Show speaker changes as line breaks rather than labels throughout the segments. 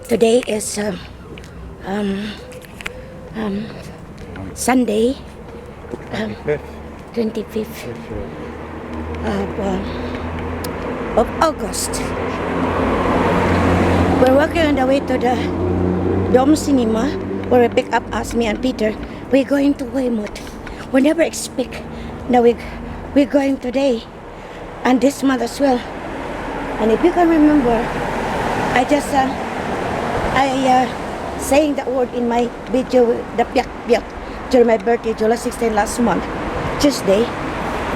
Today is um, Sunday, 25th of August. We're walking on the way to the Dome Cinema, where we pick up us, me and Peter. We're going to Weymouth. We never expect that we're going today, and this month as well. And if you can remember, I just saying that word in my video, the piak piak, during my birthday, July 16 last month, Tuesday.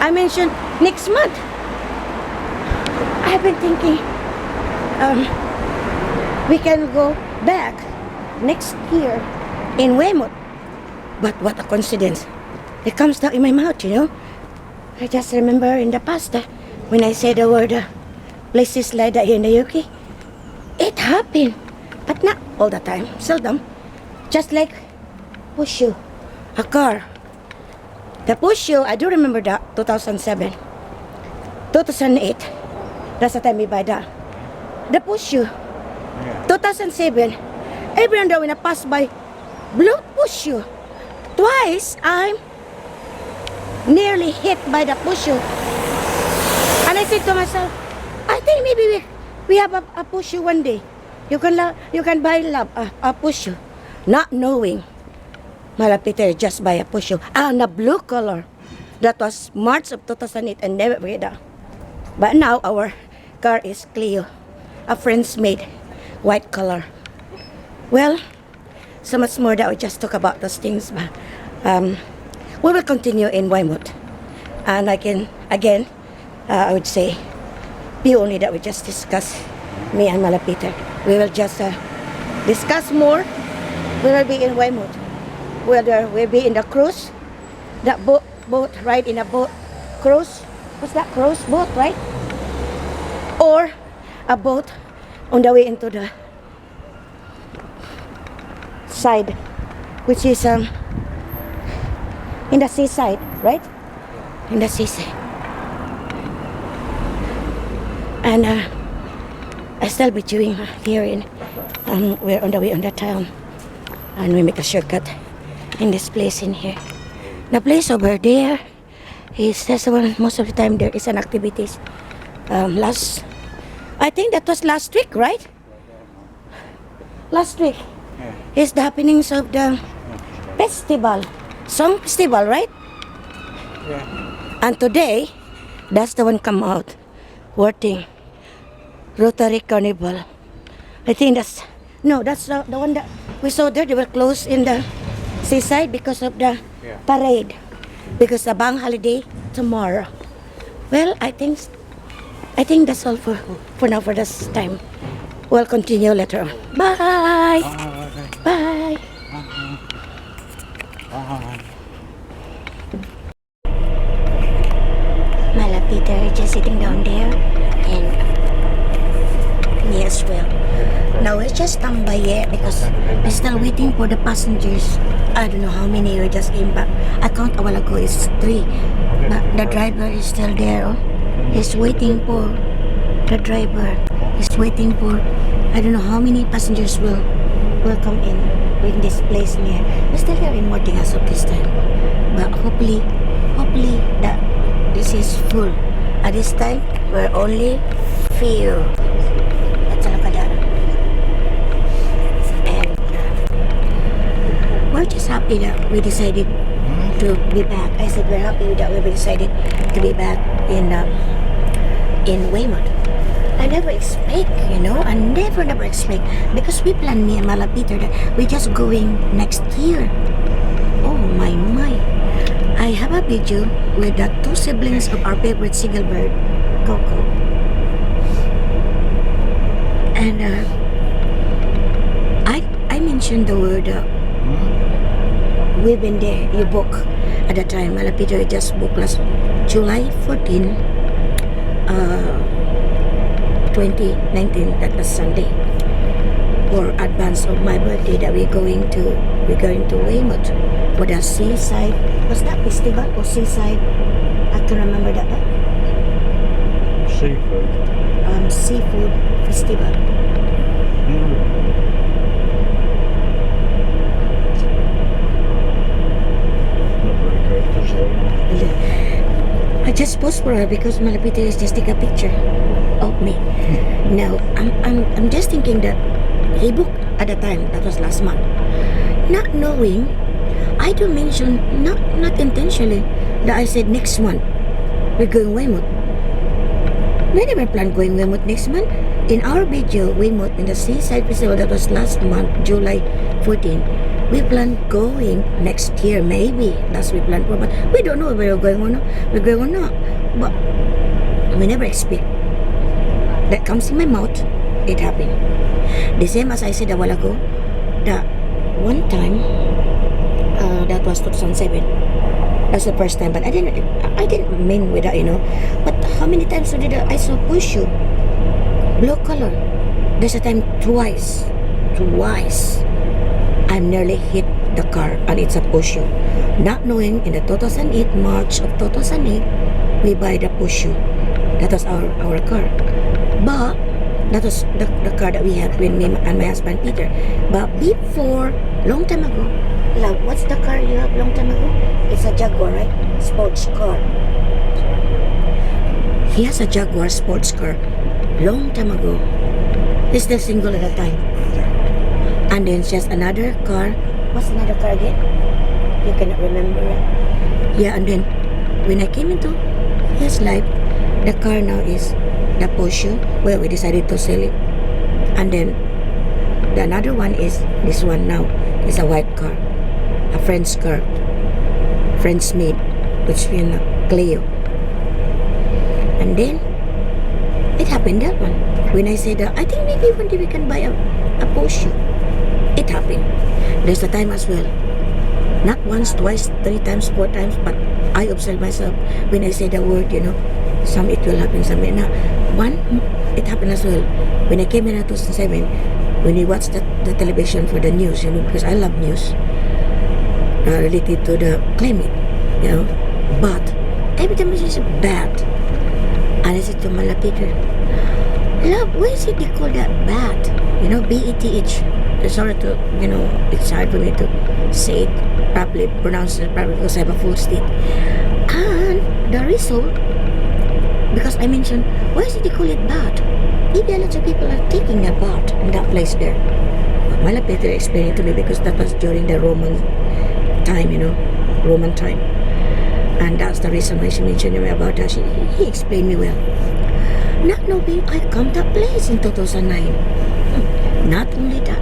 I mentioned next month. I've been thinking we can go back next year in Weymouth. But what a coincidence. It comes down in my mouth, you know. I just remember in the past when I said the word places like that here in the UK, it happened. But not all the time, seldom. Just like Pushu, a car. The Pushu, I do remember that, 2007. 2008, that's the time we buy that. The Pushu, 2007, every time when I pass by blue Pushu, twice I'm nearly hit by the Pushu. And I said to myself, I think maybe we have a Pushu one day. You can buy a Pushu, not knowing Peter just buy a Pushu. And a blue color. That was March of 2008 and never forget that. But now our car is Clio, a friend's made white color. Well, so much more that we just talk about those things. But we will continue in Weymouth, and I would say, the only that we just discuss, me and Peter. We will just discuss more. We will be in Weymouth. Whether we'll be in the cruise, that boat ride in a boat cruise. What's that cruise boat, right? Or a boat on the way into the side, which is in the seaside, right? In the seaside. And I still be doing here in we're on the way on the town, and we make a shortcut in this place in here. The place over there is that's the one most of the time there is an activities. I think that was last week, right? Last week is the happenings of the festival, song festival, right? Yeah. And today, that's the one come out, working. Rotary Carnival. I think that's the one that we saw there. They were closed in the seaside because of the parade, because the bank holiday tomorrow. Well, I think that's all for now for this time. We'll continue later on. Bye. Bye. Mala Peter just sitting down there, and me as well. Now we just stand by yet because we're still waiting for the passengers. I don't know how many we just came back. I count a while ago, it's 3. But the driver is still there. Oh. He's waiting for the driver. He's waiting for, I don't know how many passengers will come in this place near. We're still here in Morting as of this time. But hopefully that this is full. At this time, we're only few. And we're just happy that we decided to be back. I said we're happy that we decided to be back in Weymouth. I never expect, I never expect, because we planned, me and Mala Peter, that we're just going next year. Oh my. I have a video with the 2 siblings of our favorite single bird, Coco. And I mentioned the word we've been there. You book at the time. Mala Peter just booked last July 14, 2019. That was Sunday. For advance of my birthday that we're going to Weymouth for the seaside. Was that festival or seaside? I can remember that.
Seafood.
Seafood festival. just post for her because Malapita is just take a picture of me. Now, I'm just thinking that he booked at the time, that was last month. Not knowing, I do mention, not intentionally, that I said next month, we're going Weymouth. We never planned going Weymouth next month. In our video, Weymouth in the Seaside Festival, that was last month, July 14, we planned going next year, maybe. That's we planned for, but we don't know if we're going or not. We're going or not. But we never expect. That comes in my mouth, it happened. The same as I said a while ago, that one time, that was 2007. That's the first time, but I didn't mean with that, But how many times did I saw push you? Blue color. There's a time twice. I nearly hit the car and it's a push you. Not knowing in the 2008, March of 2008, we buy the push you. That was our car. But that was the car that we had with me and my husband Peter. But before, long time ago, love, what's the car you have long time ago? It's a Jaguar, right? Sports car. He has a Jaguar sports car long time ago. He's still single at the time. And then she has another car. What's another car again? You cannot remember it. Yeah, and then when I came into his life, the car now is the Porsche. Well, we decided to sell it. And then the another one is this one now. It's a white car. A French car. French made. Which is Clio. And then it happened that one. When I said I think maybe one day we can buy a Porsche. It happened. There's a time as well. Not once, twice, 3 times, 4 times, but I observe myself when I say the word, some it will happen, some it not. One, it happened as well. When I came in at 2007, when we watched the television for the news, because I love news related to the climate, But every time I say bad, and I said to Mala Peter, love, why is it they call that bad? B-E-T-H. Sorry to, it's hard for me to say it properly, pronounce it properly because I have a full state. And the result, because I mentioned, why is it they call it bad? Maybe a lot of people are taking a bath in that place there. But Mala Peter explained it to me because that was during the Roman time, Roman time. And that's the reason why she mentioned me about that. He explained me well. Not knowing I come to that place in 2009. Not only that,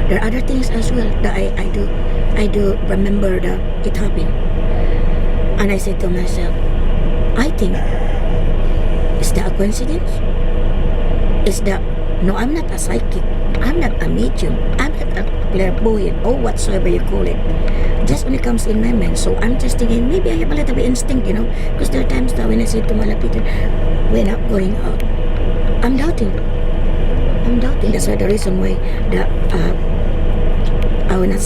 there are other things as well that I do remember that it happened. And I said to myself, I think, is that a coincidence? Is that, no, I'm not a psychic, I'm not a medium, I'm not a clairvoyant, or whatsoever you call it. Just when it comes in my mind. So I'm just thinking, maybe I have a little bit instinct, because there are times that when I say to Mala Peter, we're not going out, I'm doubting. That's why the reason why that I will not,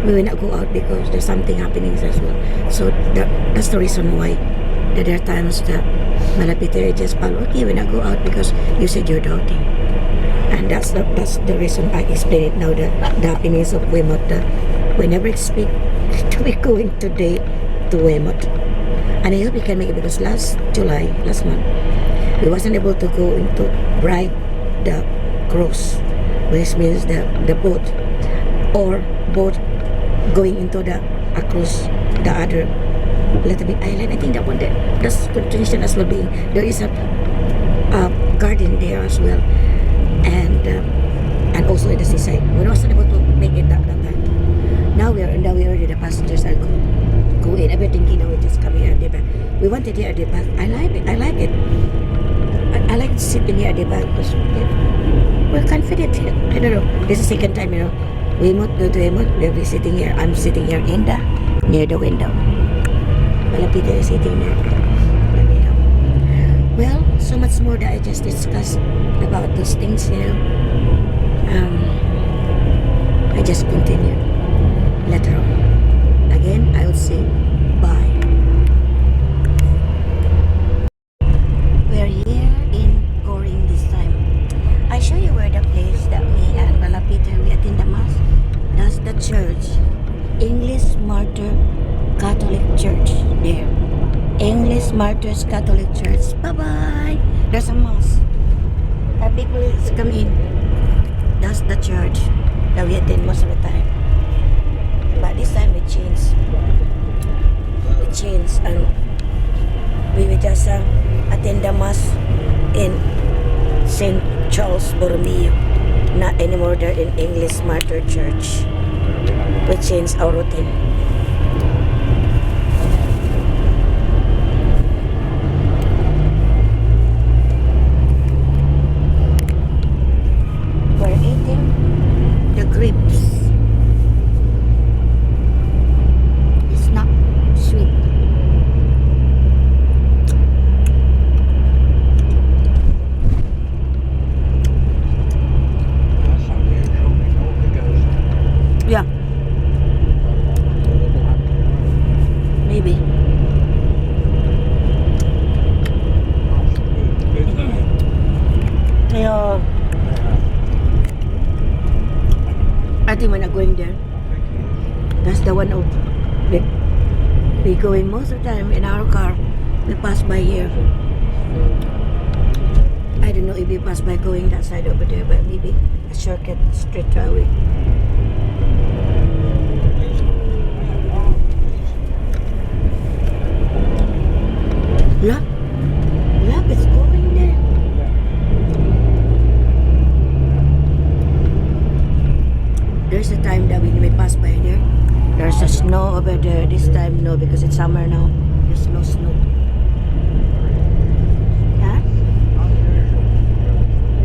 we will not go out because there's something happening as well. So that's the reason why that there are times that Mala Peter just follow, okay, we will not go out because you said you're doubting. And that's the reason I explain it now, the happiness of Weymouth. We never expect to be going today to Weymouth. And I hope we can make it because last month, we wasn't able to go into ride the cruise, which means the boat, or boat going into the cruise, the other little bit island. I think that one that's continuation as well being. There is a garden there as well, and also in the seaside. We wasn't able to make it that time. Now we already the passengers are go in. I've been thinking now we just come here at the back. We wanted here at the back. I like it. I like sitting here at the back because we're confident here. I don't know. This is the second time, Weymouth, go to Weymouth. We'll be sitting here. I'm sitting here near the window. Mala Peter is sitting there. Well, so much more that I just discussed about those things, I just continue later on. Again, I will say bye. We're here in Goring this time. I show you where the place that me and Mala Peter we attend the mass. That's the church, English Martyr Catholic Church there. English Martyrs Catholic Church. Bye-bye. There's a mosque. People is come in. That's the church that we attend most of the time. But this time we changed. We changed and we will just attend the mass in St. Charles Borromeo. Not anymore there in English Martyr Church. We changed our routine. We're eating the grapes. It's not sweet. Yeah. Maybe. Yeah. I think we're not going there. That's the one of we going most of the time in our car. We pass by here. I don't know if we pass by going that side over there, but maybe a shortcut straight away. Look, it's going there. There's a time that when we pass by there, there's a snow over there. This time no, because it's summer now. There's no snow. Huh?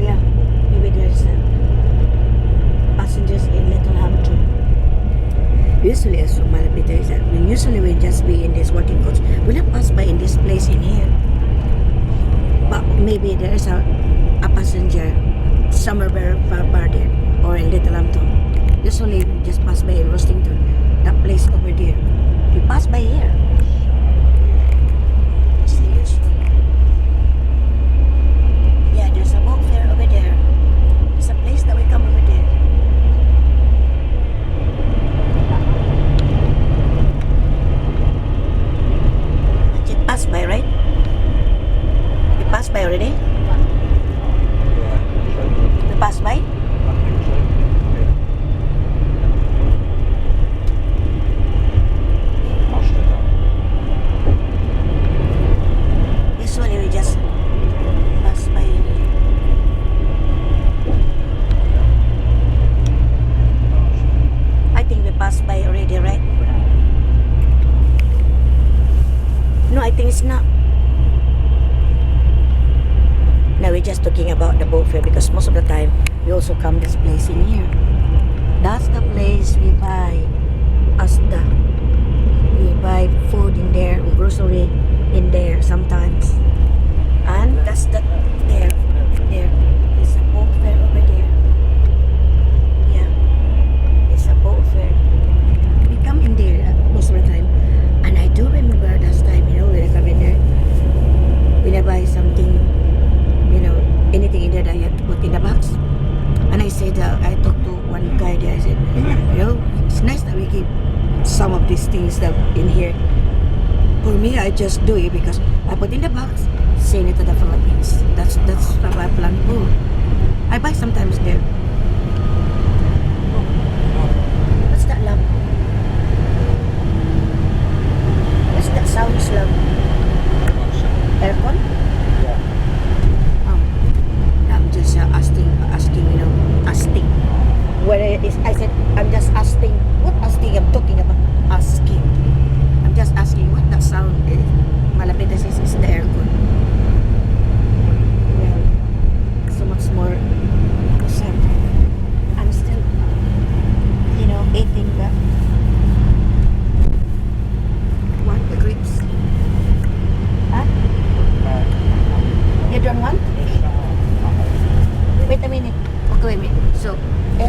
Yeah, maybe there's passengers in Littlehampton. Usually, as malapit is that usually we just be in this working coach. We not pass by in this place in here. But maybe there is a passenger somewhere very far there or in Littlehampton. Usually we just pass by in Rostington, that place over there. We pass by here. Yeah, there's a boat fair over there. There's a place that we come over there. Passed by, right? We passed by already? We passed by? Usually we just pass by. I think we passed by already, right? No, I think it's not. Now we're just talking about the boat fair because most of the time we also come this place in here. That's the place we buy Asda. We buy food in there, grocery in there sometimes. And that's the there. There's a boat fair over there. Yeah, it's a boat fair. We come in there most of the time. And I do remember last time, when I come in there, when I buy something, anything in there that I have to put in the box. And I said, I talked to one guy there, I said, it's nice that we keep some of these things that in here. For me, I just do it because I put in the box, send it to the Philippines. That's how I plan for. I buy sometimes there. What's that lamp? What's that sounds like? Aircon?
Yeah.
I'm just asking, whether it is, I said, I'm just asking, what asking I'm talking about? Asking. I'm just asking what that sound is. Malapit na is the aircon. Well, so much more. I'm still, eating the, what, the grapes? Huh? You don't want? Wait a minute. Okay, wait a minute. So,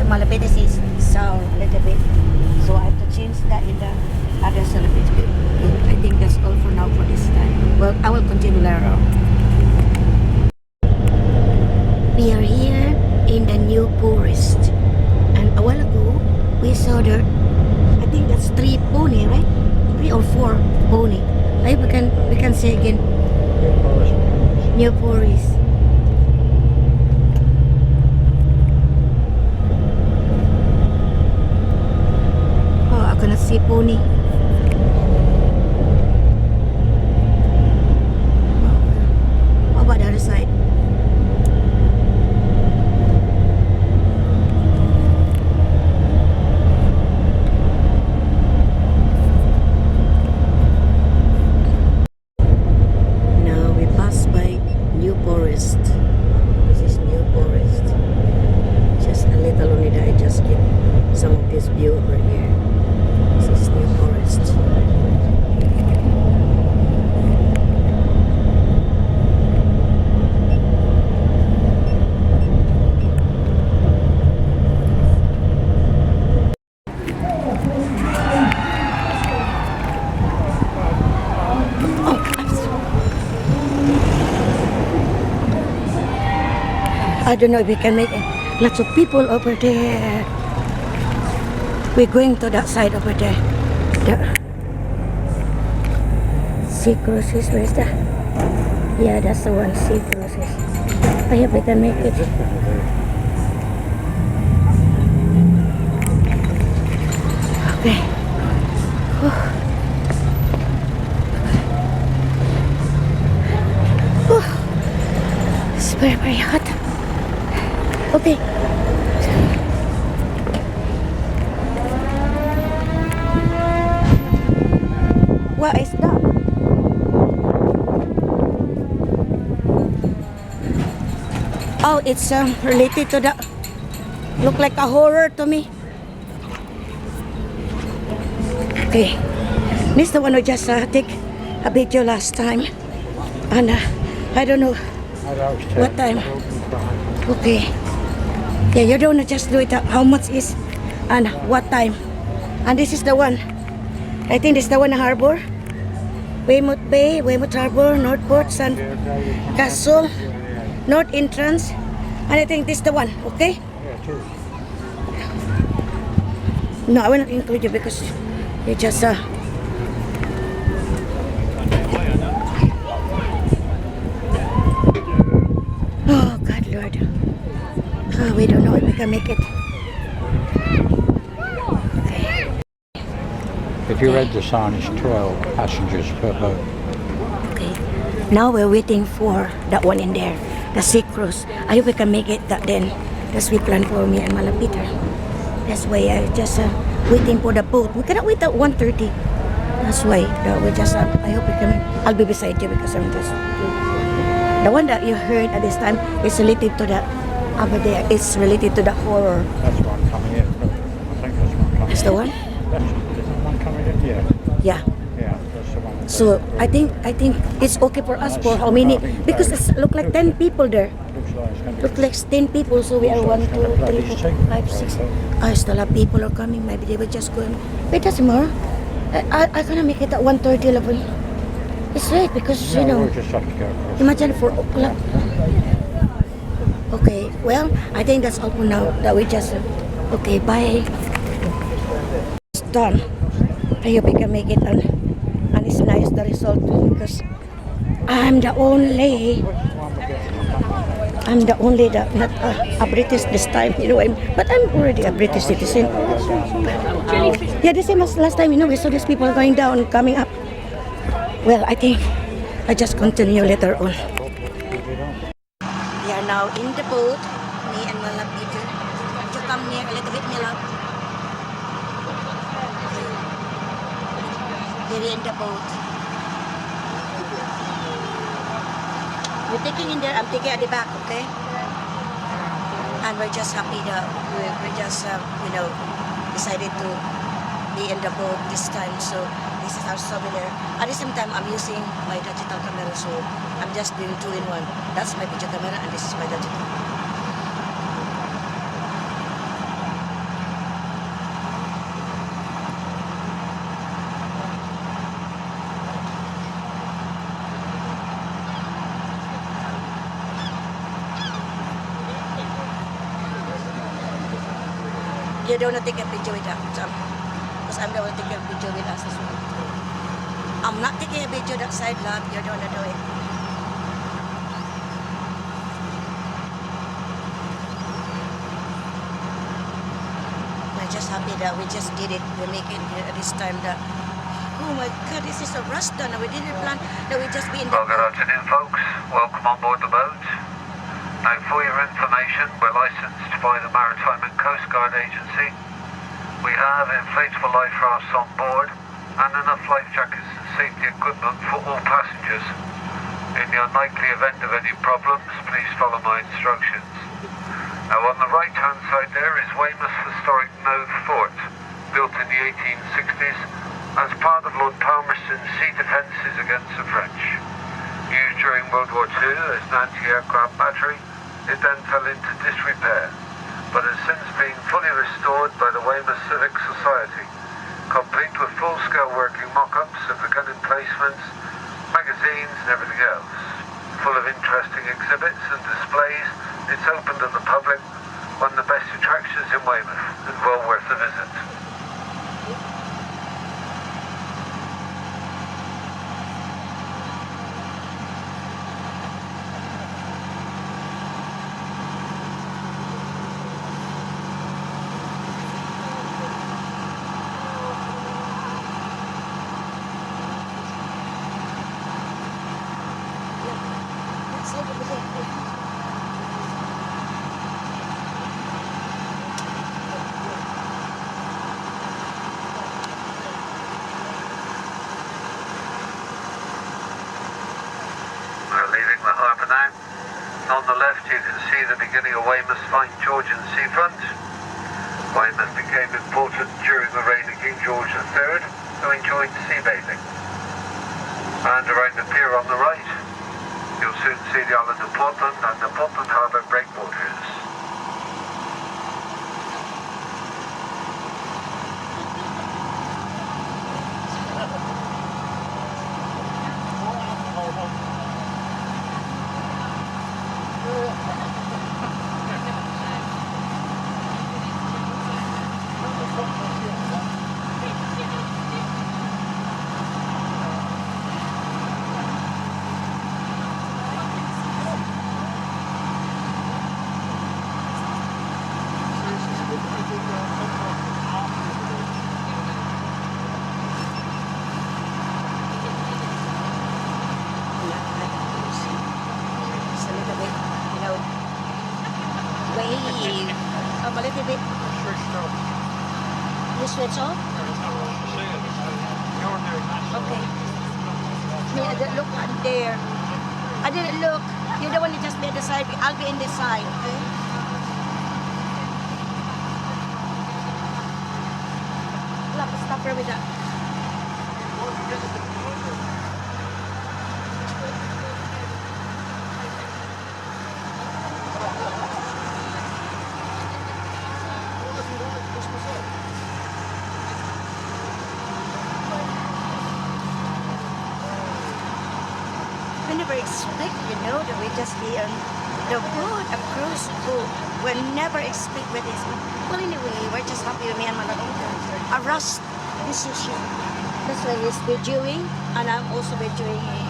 malapit is sour a little bit. So I have to change that in the other celebrate bit. I think that's all for now for this time. Well, I will continue later on. We are here in the new forest. And a while ago, we saw there, I think that's 3 pony, right? 3 or 4 pony. Maybe we can say again. New Forest. Oh, I cannot see pony. How about the other side? Now we pass by New Forest. This is New Forest. Just a little only that I just get some of this view over here. This is New Forest. I don't know if we can make it. Lots of people over there. We're going to that side over there. The sea cruises, where's that? Yeah, that's the one, sea cruises. I hope we can make it. Okay. It's very, very hot. Okay. What is that? Oh, it's related to the. Look like a horror to me. Okay. This is the one who just take a video last time, and I don't know what time. Okay. Yeah, you don't just do it. How much is and what time? And this is the one. I think this is the one harbor. Weymouth Bay, Weymouth Harbor, Northport, San Castle, North Entrance. And I think this is the one, okay? No, I will not include you because you just oh God Lord. Oh, we don't know if we can make it. Okay.
If you read the sign, it's 12 passengers per boat.
Okay. Now we're waiting for that one in there, the sea cruise. I hope we can make it that then. That's we plan for me and Malapiter. That's why I just waiting for the boat. We cannot wait at 1:30. That's why we just I hope we can. I'll be beside you because I'm just the one that you heard at this time is related to the over there. It's related to the horror.
That's one coming in. Look, I think that's one coming
That's
in.
the one.
Is that one coming in? Yeah.
Yeah.
Yeah, that's the one.
So I think it's okay for us for how many? Because it look like 10 people there.
Looks like it's going to be.
Look like 10 people. So we are 1, 2, 3, 4, 5, 6. I still have people are coming. Maybe they will just go. Wait, that's more. I cannot make it at 1:30 level. It's late because you know.
We'll just have to go across.
Imagine 4 o'clock. Okay, well, I think that's all for now. That we just okay, bye. It's done. I hope we can make it and it's nice the result because I'm the only that not a British this time, you know. But I'm already a British citizen. Yeah, the same as last time, you know. We saw these people going down, coming up. Well, I think I just continue later on. We are now in the boat, me and my love Peter. Could you come near a little bit, my love? We're in the boat. We're taking in there, I'm taking at the back, okay? And we're just happy that we just, you know, decided to be in the boat this time. So this is our souvenir. At the same time, I'm using my digital camera, so I'm just doing 2-in-1. That's my video camera and this is my digital. You don't want to take a picture with us, because I'm the one to take a picture with us as well. I'm not taking a video that side, love. You're the one to do it. I'm just happy that we just did it. We make it this time that, oh my God, this is a rush done. We didn't plan that we just be in the...
Well, good afternoon, folks. Welcome on board the boat. Now, for your information, we're licensed by the Maritime and Coast Guard Agency. We have inflatable life rafts on board and enough life jackets and safety equipment for all passengers. In the unlikely event of any problems, please follow my instructions. Now, on the right-hand side there is Weymouth historic Knowth Fort, built in the 1860s as part of Lord Palmerston's sea defences against the French. Used during World War II as an anti-aircraft battery, it then fell into disrepair, but has since been fully restored by the Weymouth Civic Society, complete with full-scale working mock-ups of the gun emplacements, magazines and everything else. Full of interesting exhibits and displays, it's open to the public, one of the best attractions in Weymouth, and well worth a visit. Leaving the harbour now. On the left you can see the beginning of Weymouth's fine Georgian seafront. Weymouth became important during the reign of King George III, who enjoyed sea bathing. And around the pier on the right, you'll soon see the island of Portland and the Portland Harbour breakwaters.
Wave. A little bit. You switch off? Okay. Me, I didn't look on there. I didn't look. You're the one that just be at the side. I'll be in this side, okay? I'll have to stop her with that. We never expect, that we just be on the boat, a cruise boat. We never expect with this. Well, anyway, we're just happy with me and my a rust decision. That's why he's videoing, and I'm also videoing him.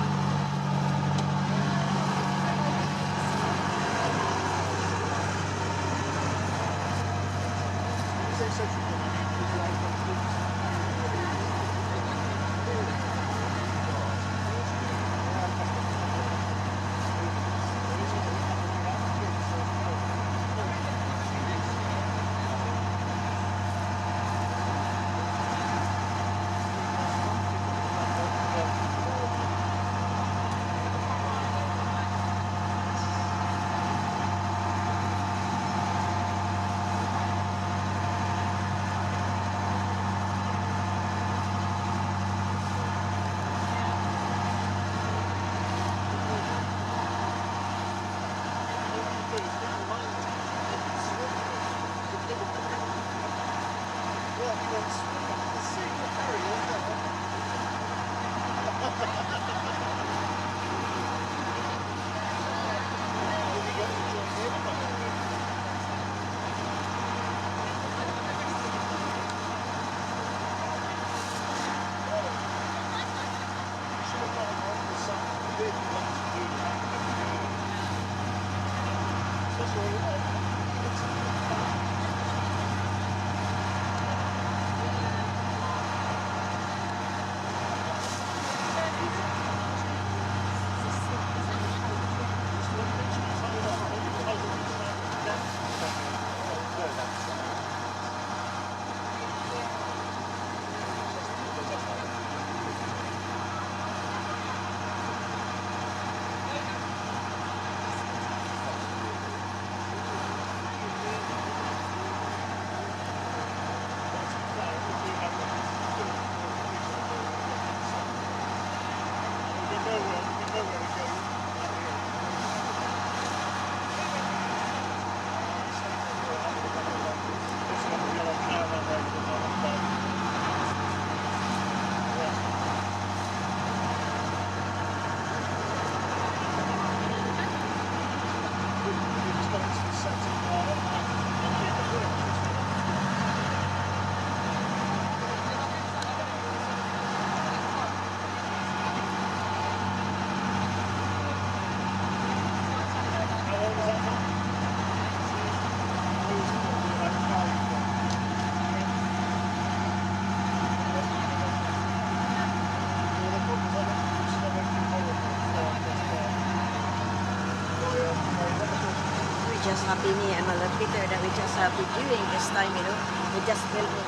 happy me and my little Peter that we just have been doing this time, you know. We just filming.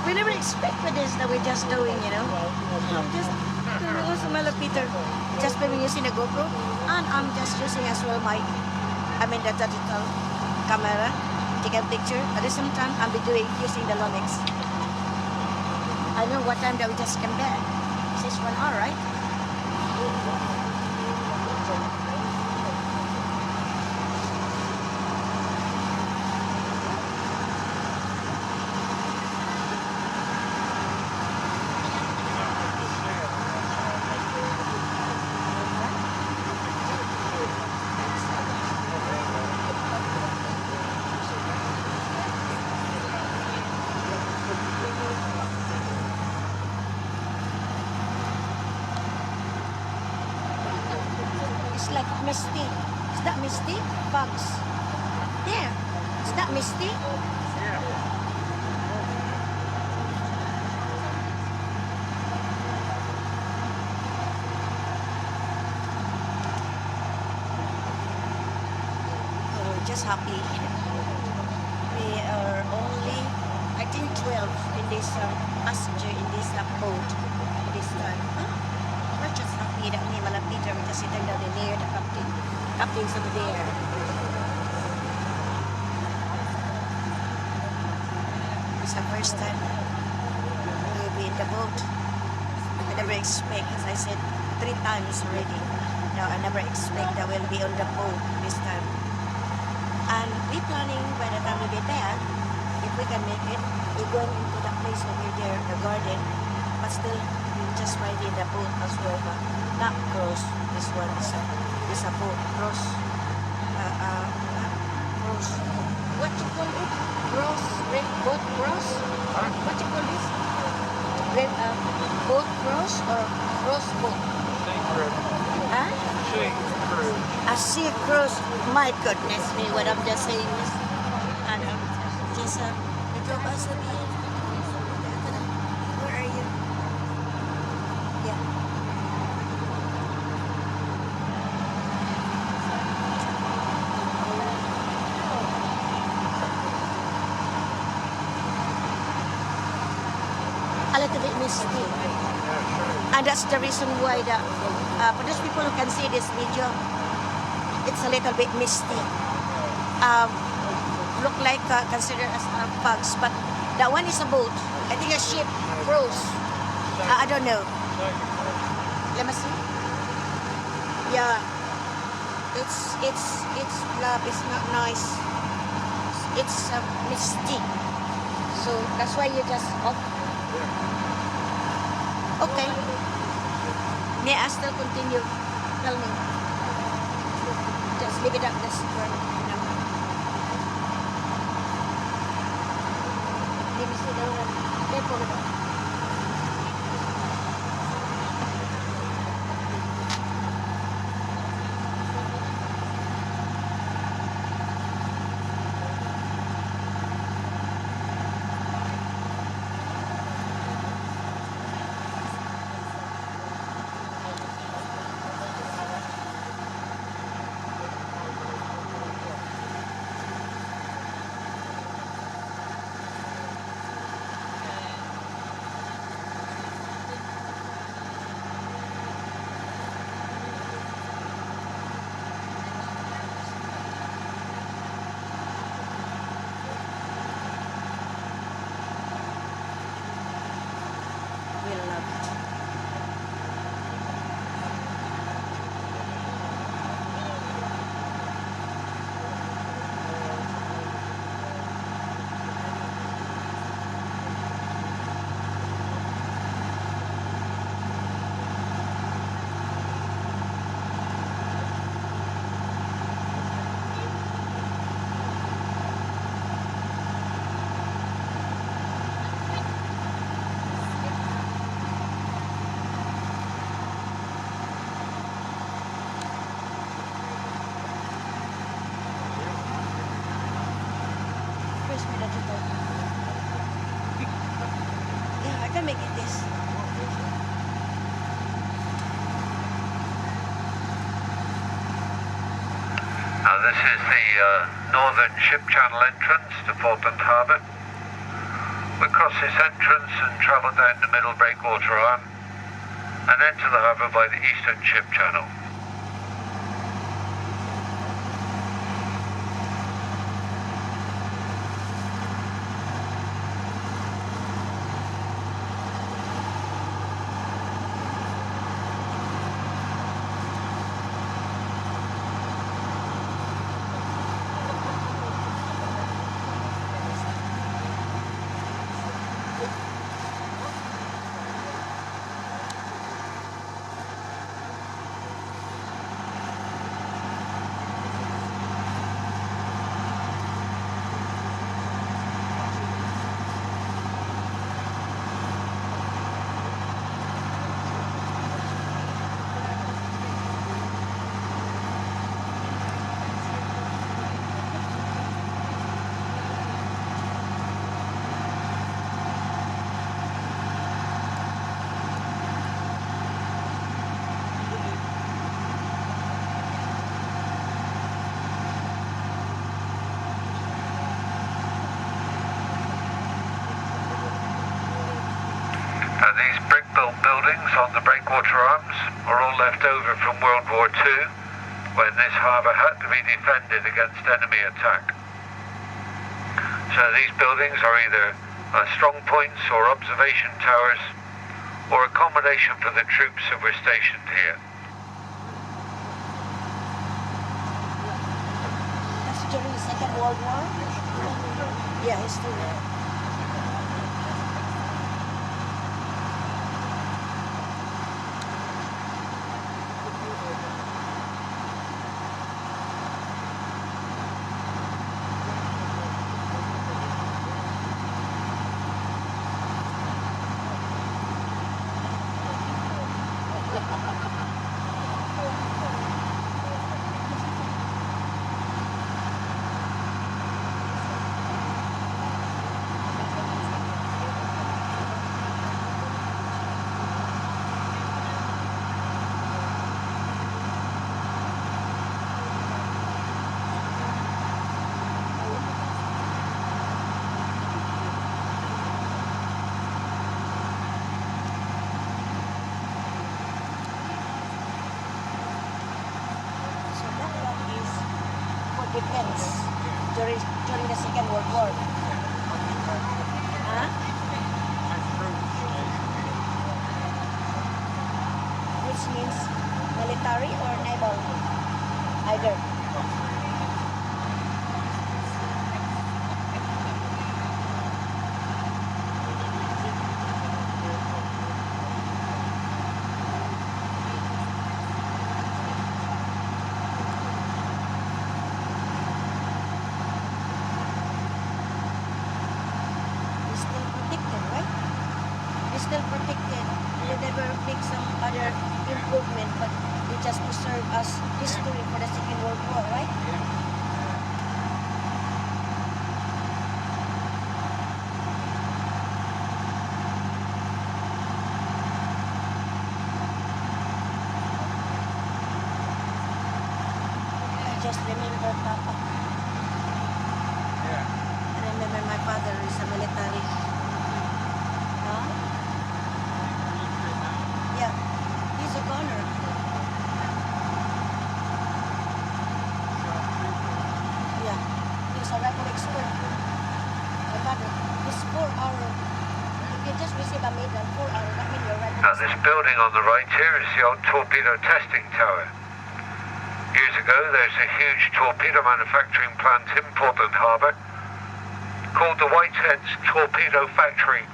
We never expected this that we're just doing, you know. I'm just also my little Peter just filming using the GoPro, and I'm just using as well my, the digital camera, take a picture. At the same time, I'll be doing using the Lumix. I know what time that we just came back. This is 1 hour, right? It's like misty. Is that misty? Bugs. There. Is that misty? Oh, just happy. We are only, I think, 12 in this passenger in this boat this time. Huh? We're just happy that me, Mala Peter, we're just sitting down near the captain. Captain's over there. It's the first time we'll be in the boat. I never expect, as I said 3 times already. Now I never expect that we'll be on the boat this time. And we're planning by the time we get there, if we can make it, we're going into the place over there, the garden. But still, we'll just ride in the boat as well. Not cruise. This one is a boat. Cruise. Cruise. What you call it? Cruise. Boat cruise? What you call this? Boat cruise or cruise boat?
Sea cruise.
Huh?
Sea cruise.
A sea cruise. My goodness me, what I'm just saying is, and just the two of us will be. Where are you? Yeah. A little bit misty. And that's the reason why for those people who can see this video, it's a little bit misty. Look like considered as bugs, but that one is a boat. I think a ship, cruise. I don't know. Let me see. Yeah, it's love. It's not nice. It's misty. So that's why you just off. Okay. May I still continue? Tell me. Just leave it up this for now. Let me see the one. Careful with it.
Now this is the northern ship channel entrance to Portland Harbour. We cross this entrance and travel down the middle breakwater arm and enter the harbour by the eastern ship channel. These brick-built buildings on the breakwater arms are all left over from World War II, when this harbour had to be defended against enemy attack. So these buildings are either strong points or observation towers, or accommodation for the troops that were stationed here.
That's during the Second World War? Yeah, it's still there. Defense during the Second World War. Huh? Which means military or naval? Either. Still protected. They never make some other improvement, but they just preserve us history for the Second World War, right? I just remember Papa. I remember my father is a military. Huh? Yeah, he's a gunner. Yeah, he's a rifle expert. My father, he's 4 hours. If you just receive a medal, 4 hours, that means you're rifle
Now this building on the right here is the old torpedo testing tower. Years ago there's a huge torpedo manufacturing plant in Portland Harbour called the Whitehead's Torpedo Factory.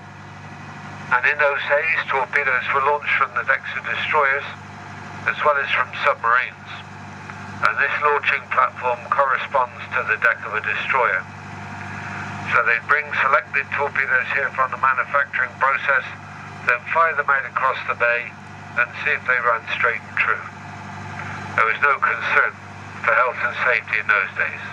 And in those days, torpedoes were launched from the decks of destroyers, as well as from submarines. And this launching platform corresponds to the deck of a destroyer. So they'd bring selected torpedoes here from the manufacturing process, then fire them out across the bay, and see if they ran straight and true. There was no concern for health and safety in those days.